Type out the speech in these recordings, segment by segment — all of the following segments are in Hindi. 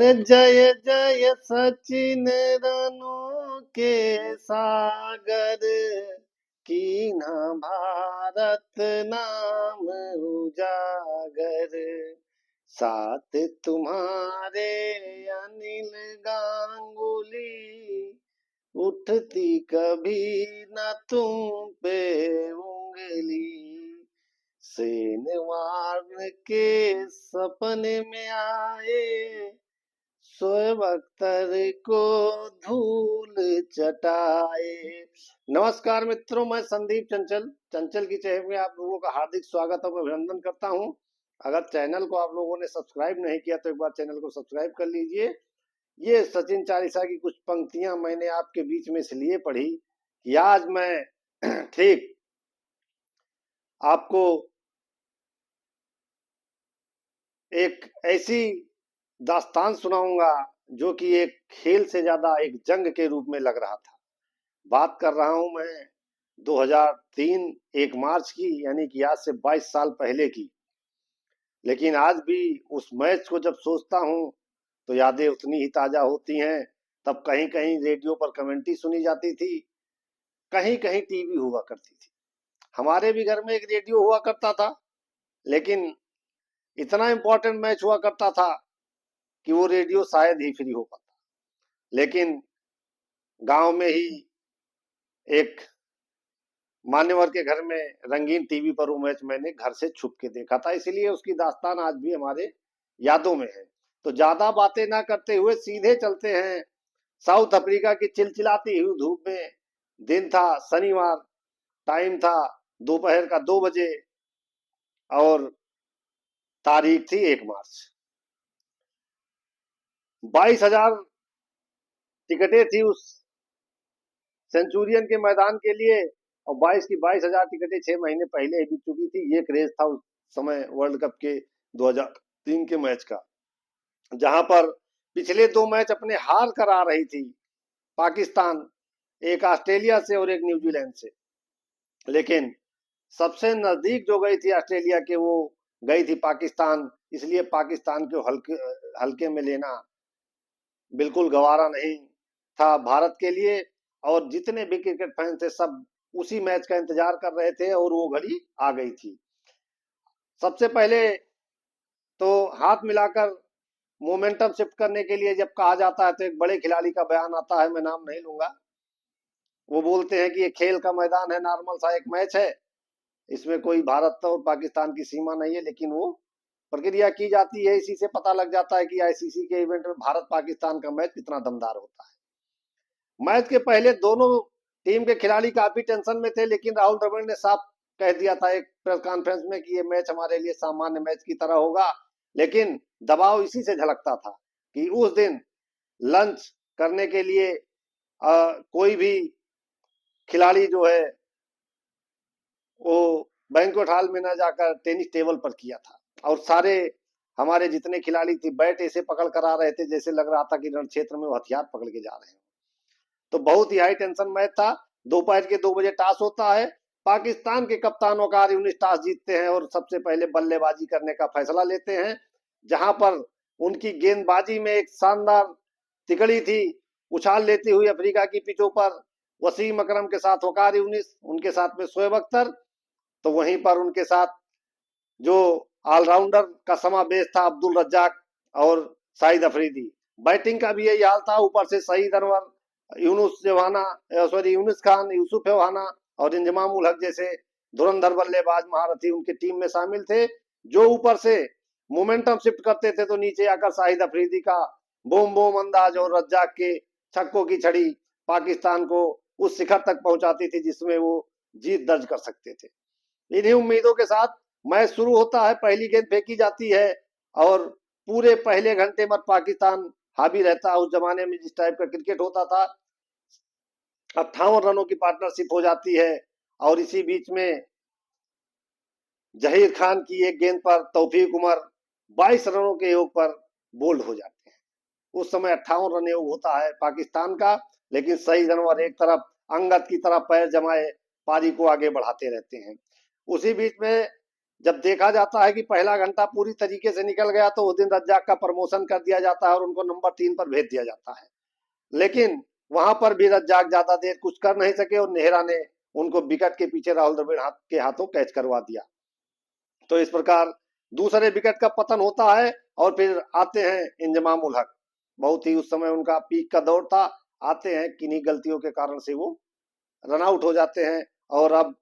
अरे जय जय सचिन रनु के सागर कीन्हा भारत नाम उजागर। साथ तुम्हारे अनिल गांगुली, उठती कभी न तुम पे उंगली। सेनवार के सपने में आए, शोएब अख्तर को धूल चटाए। नमस्कार मित्रों, मैं संदीप चंचल चंचल की चहल में आप लोगों का हार्दिक स्वागत और अभिनंदन करता हूं। अगर चैनल को आप लोगों ने सब्सक्राइब नहीं किया तो एक बार चैनल को सब्सक्राइब कर लीजिए। ये सचिन चालीसा की कुछ पंक्तियां मैंने आपके बीच में इसलिए पढ़ी कि आज मैं ठीक आपको एक ऐसी दास्तान सुनाऊंगा जो कि एक खेल से ज्यादा एक जंग के रूप में लग रहा था। बात कर रहा हूं मैं 2003 1 मार्च की, यानी कि आज से 22 साल पहले की। लेकिन आज भी उस मैच को जब सोचता हूं तो यादें उतनी ही ताजा होती हैं। तब कहीं कहीं रेडियो पर कमेंट्री सुनी जाती थी, कहीं कहीं टीवी हुआ करती थी। हमारे भी घर में एक रेडियो हुआ करता था, लेकिन इतना इंपॉर्टेंट मैच हुआ करता था कि वो रेडियो शायद ही फ्री हो पाता। लेकिन गांव में ही एक मान्यवर के घर में रंगीन टीवी पर वो मैच मैंने घर से छुप के देखा था, इसलिए उसकी दास्तान आज भी हमारे यादों में है। तो ज्यादा बातें ना करते हुए सीधे चलते हैं साउथ अफ्रीका की चिलचिलाती हुई धूप में। दिन था शनिवार, टाइम था दोपहर का 2 बजे और तारीख थी 1 मार्च। 22,000 टिकटें थी उस सेंचुरियन के मैदान के लिए, और 22,000 टिकटें 6 महीने पहले ही बिक चुकी थी। ये क्रेज था उस समय वर्ल्ड कप के 2003 के मैच का, जहां पर पिछले 2 मैच अपने हार कर आ रही थी पाकिस्तान, एक ऑस्ट्रेलिया से और एक न्यूजीलैंड से। लेकिन सबसे नजदीक जो गई थी ऑस्ट्रेलिया के, वो गई थी पाकिस्तान। इसलिए पाकिस्तान को हल्के में लेना बिल्कुल गवारा नहीं था भारत के लिए। और जितने भी क्रिकेट फैन थे सब उसी मैच का इंतजार कर रहे थे और वो घड़ी आ गई थी। सबसे पहले तो हाथ मिलाकर मोमेंटम शिफ्ट करने के लिए जब कहा जाता है तो एक बड़े खिलाड़ी का बयान आता है, मैं नाम नहीं लूंगा। वो बोलते हैं कि ये खेल का मैदान है, नॉर्मल सा एक मैच है, इसमें कोई भारत और पाकिस्तान की सीमा नहीं है। लेकिन वो प्रक्रिया की जाती है, इसी से पता लग जाता है कि आईसीसी के इवेंट में भारत पाकिस्तान का मैच कितना दमदार होता है। मैच के पहले दोनों टीम के खिलाड़ी काफी टेंशन में थे, लेकिन राहुल द्रविड़ ने साफ कह दिया था एक प्रेस कॉन्फ्रेंस में कि ये मैच हमारे लिए सामान्य मैच की तरह होगा। लेकिन दबाव इसी से झलकता था कि उस दिन लंच करने के लिए कोई भी खिलाड़ी जो है वो बैंक्वेट हॉल में न जाकर टेनिस टेबल पर किया था। और सारे हमारे जितने खिलाड़ी थे बैट ऐसे पकड़ कर आ रहे थे जैसे लग रहा था कि रण क्षेत्र में वो हथियार पकड़ के जा रहे हैं। तो बहुत ही हाई टेंशन मैच था। दोपहर के 2 बजे टॉस होता है। पाकिस्तान के कप्तान वकार यूनिस टॉस जीतते हैं और सबसे पहले बल्लेबाजी करने का फैसला लेते हैं, जहां पर उनकी गेंदबाजी में एक शानदार तिकड़ी थी। उछाल लेती हुई अफ्रीका की पिचों पर वसीम अकरम के साथ वकार यूनिस, उनके साथ में शोएब अख्तर, तो वहीं पर उनके साथ जो ऑलराउंडर का समावेश था अब्दुल रज्जाक और शाहिद अफरीदी। बैटिंग का भी यही हाल था, ऊपर से सईद अनवर, यूनुस खान, यूसुफ योहाना और इंजमाम उल हक जैसे धुरंधर बल्लेबाज महारथी उनकी टीम में शामिल थे, जो ऊपर से मोमेंटम शिफ्ट करते थे तो नीचे आकर शाहिद अफरीदी का बोम बोम अंदाज और रज्जाक के छक्कों की छड़ी पाकिस्तान को उस शिखर तक पहुंचाती थी जिसमें वो जीत दर्ज कर सकते थे। इन्हीं उम्मीदों के साथ मैच शुरू होता है। पहली गेंद फेंकी जाती है और पूरे पहले घंटे में पाकिस्तान हावी रहता है। उस जमाने में जिस टाइप का क्रिकेट होता था, 58 रनों की पार्टनरशिप हो जाती है। और इसी बीच में जहीर खान की एक गेंद पर तौफीक उमर 22 रनों के योग पर बोल्ड हो जाते हैं। उस समय 58 रन योग होता है पाकिस्तान का, लेकिन सही जानवर एक तरफ अंगद की तरफ पैर जमाए पारी को आगे बढ़ाते रहते हैं। उसी बीच में जब देखा जाता है कि पहला घंटा पूरी तरीके से निकल गया तो उस दिन रज्जाक का प्रमोशन कर दिया जाता है और उनको नंबर 3 पर भेज दिया जाता है। लेकिन वहां पर भी रज्जाक ज्यादा देर कुछ कर नहीं सके और नेहरा ने उनको विकेट के पीछे राहुल द्रविड़ के हाथों कैच करवा दिया। तो इस प्रकार दूसरे विकेट का पतन होता है और फिर आते हैं इंजमाम उल हक। बहुत ही उस समय उनका पीक का दौर था। आते हैं, किन्हीं गलतियों के कारण से वो रन आउट हो जाते हैं और अब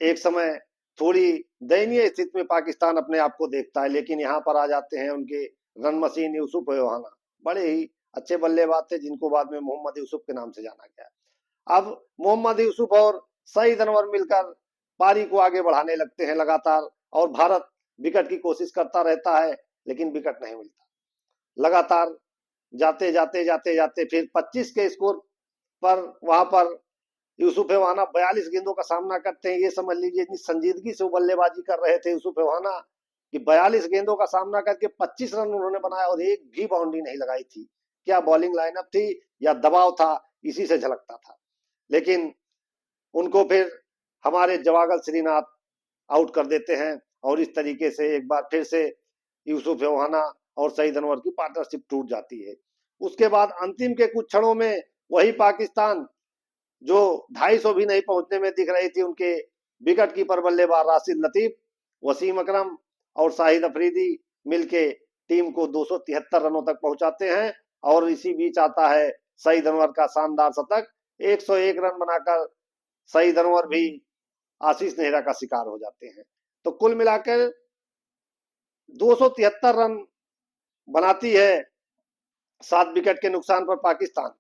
एक समय थोड़ी दयनीय स्थिति में पाकिस्तान अपने आप को देखता है। लेकिन यहाँ पर आ जाते हैं उनके रन मशीन यूसुफ योहाना, बड़े ही अच्छे बल्लेबाज थे जिनको बाद में मोहम्मद यूसुफ के नाम से जाना गया। अब मोहम्मद यूसुफ और सईद अनवर मिलकर पारी को आगे बढ़ाने लगते हैं लगातार और भारत विकेट की कोशिश करता रहता है लेकिन विकेट नहीं मिलता। लगातार जाते जाते जाते जाते फिर 25 के स्कोर पर वहां पर यूसुफ योहाना 42 गेंदों का सामना करते हैं। ये समझ लीजिए इतनी संजीदगी से वो बल्लेबाजी कर रहे थे यूसुफ योहाना कि 42 गेंदों का सामना करके 25 रन उन्होंने बनाया और एक भी बाउंड्री नहीं लगाई थी। क्या बॉलिंग लाइनअप थी या दबाव था, इसी से झलकता था। लेकिन उनको फिर हमारे जवागल श्रीनाथ आउट कर देते हैं और इस तरीके से एक बार फिर से यूसुफ योहाना और सईद अनवर की पार्टनरशिप टूट जाती है। उसके बाद अंतिम के कुछ क्षणों में वही पाकिस्तान जो 250 भी नहीं पहुंचने में दिख रही थी, उनके विकेट कीपर बल्लेबाज राशिद लतीफ, वसीम अकरम और शाहिद अफरीदी मिलके टीम को 273 रनों तक पहुंचाते हैं। और इसी बीच आता है सईद अनवर का शानदार शतक। 101 रन बनाकर सईद अनवर भी आशीष नेहरा का शिकार हो जाते हैं। तो कुल मिलाकर 273 रन बनाती है 7 विकेट के नुकसान पर पाकिस्तान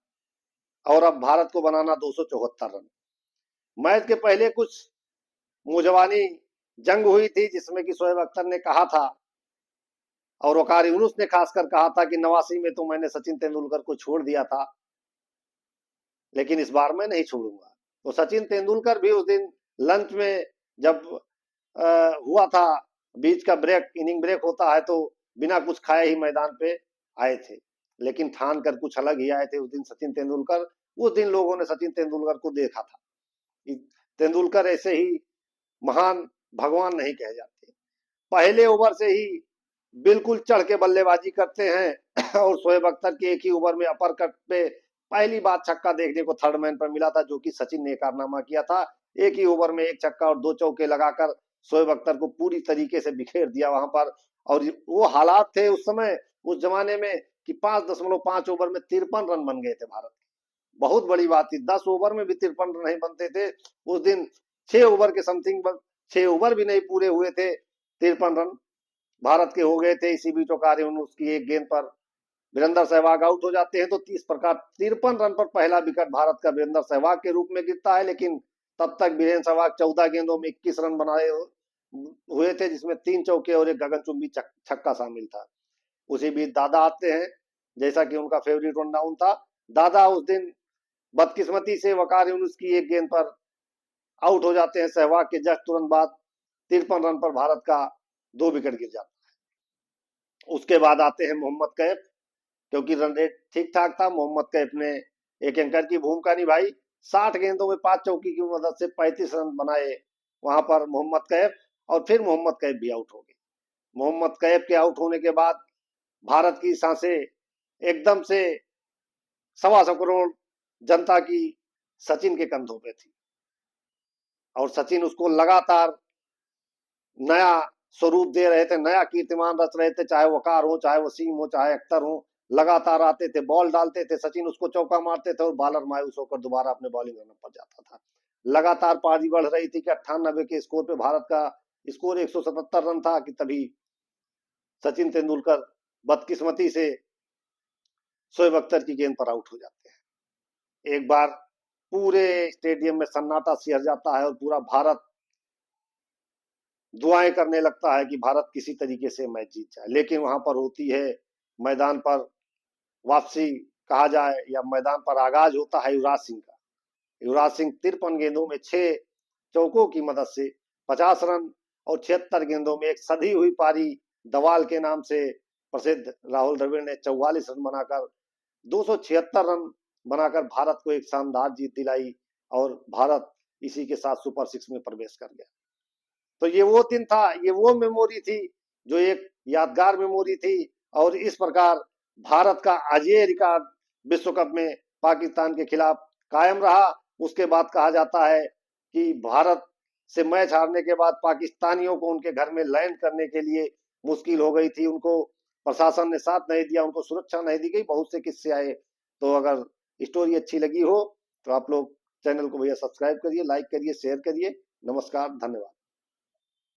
और अब भारत को बनाना 274 रन। मैच के पहले कुछ मुजवानी जंग हुई थी जिसमें कि शोएब अख्तर ने कहा था और वकार यूनुस ने खासकर कहा था कि 89 में तो मैंने सचिन तेंदुलकर को छोड़ दिया था लेकिन इस बार मैं नहीं छोड़ूंगा। तो सचिन तेंदुलकर भी उस दिन लंच में जब हुआ था, बीच का ब्रेक, इनिंग ब्रेक होता है, तो बिना कुछ खाए ही मैदान पे आए थे। लेकिन ठान कर कुछ अलग ही आए थे उस दिन सचिन तेंदुलकर। उस दिन लोगों ने सचिन तेंदुलकर को देखा था। तेंदुलकर ऐसे ही महान भगवान नहीं कहे जाते। पहले ओवर से ही बिल्कुल चढ़ के बल्लेबाजी करते हैं और शोएब अख्तर के एक ही ओवर में अपर कट पे पहली बार छक्का देखने को थर्ड मैन पर मिला था, जो कि सचिन ने कारनामा किया था। एक ही ओवर में एक छक्का और 2 चौके लगाकर शोएब अख्तर को पूरी तरीके से बिखेर दिया वहां पर। और वो हालात थे उस समय, उस जमाने में कि 5.5 ओवर में 53 रन बन गए थे भारत के। बहुत बड़ी बात थी। 10 ओवर में भी 53 रन नहीं बनते थे। उस दिन 6 ओवर के समथिंग, 6 ओवर भी नहीं पूरे हुए थे, 53 रन भारत के हो गए थे। इसी बीच उसकी एक गेंद पर वीरेंद्र सहवाग आउट हो जाते हैं। तो 30 प्रकार 53 रन पर पहला विकेट भारत का वीरेंद्र सहवाग के रूप में गिरता है। लेकिन तब तक वीरेंद्र सहवाग 14 गेंदों में 21 रन बनाए हुए थे, जिसमें 3 चौके और एक गगनचुंबी छक्का शामिल था। उसी बीच दादा आते हैं, जैसा कि उनका फेवरेट वन डाउन था। दादा उस दिन बदकिस्मती से वकार यूनुस की एक गेंद पर आउट हो जाते हैं। सहवाग के जस्ट तुरंत बाद 53 रन पर भारत का 2 विकेट गिर जाता है। उसके बाद आते हैं मोहम्मद कैफ, क्योंकि रन रेट ठीक ठाक था। मोहम्मद कैफ ने एक एंकर की भूमिका निभाई। 60 गेंदों में 5 चौकी की मदद से 35 रन बनाए वहां पर मोहम्मद कैफ, और फिर मोहम्मद कैफ भी आउट हो गए। मोहम्मद कैफ के आउट होने के बाद भारत की सांसें एकदम से 125 करोड़ जनता की सचिन के कंधों पे थी और सचिन उसको लगातार नया स्वरूप दे रहे थे, नया कीर्तिमान रच रहे थे। चाहे वकार हो, चाहे वसीम हो, चाहे अख्तर हो, लगातार आते थे, बॉल डालते थे, सचिन उसको चौका मारते थे और बॉलर मायूस होकर दोबारा अपने बॉलिंग रन पर जाता था। लगातार पारी बढ़ रही थी कि 98 के स्कोर पे भारत का स्कोर 177 रन था कि तभी सचिन तेंदुलकर बदकिस्मती से शोएब अख्तर की गेंद पर आउट हो जाते हैं। एक बार पूरे स्टेडियम में सन्नाटा सिहर जाता है और पूरा भारत दुआएं करने लगता है कि भारत किसी तरीके से मैच जीत जाए। लेकिन वहां पर होती है मैदान पर वापसी कहा जाए या मैदान पर आगाज होता है युवराज सिंह का। युवराज सिंह 53 गेंदों में 6 चौकों की मदद से 50 रन और 76 गेंदों में एक सधी हुई पारी दवाल के नाम से प्रसिद्ध राहुल द्रविड़ ने 44 रन बनाकर 276 रन बनाकर भारत को एक शानदार जीत दिलाई और भारत इसी के साथ सुपर 6 में प्रवेश कर गया। तो ये वो दिन था, ये वो मेमोरी थी जो एक यादगार मेमोरी थी। और इस प्रकार भारत का अजेय रिकॉर्ड विश्व कप में पाकिस्तान के खिलाफ कायम रहा। उसके बाद कहा जाता है कि भारत से मैच हारने के बाद पाकिस्तानियों को उनके घर में लैंड करने के लिए मुश्किल हो गई थी, उनको प्रशासन ने साथ नहीं दिया, उनको सुरक्षा नहीं दी गई, बहुत से किस्से आए। तो अगर स्टोरी अच्छी लगी हो तो आप लोग चैनल को भैया सब्सक्राइब करिए, लाइक करिए, शेयर करिए। नमस्कार, धन्यवाद।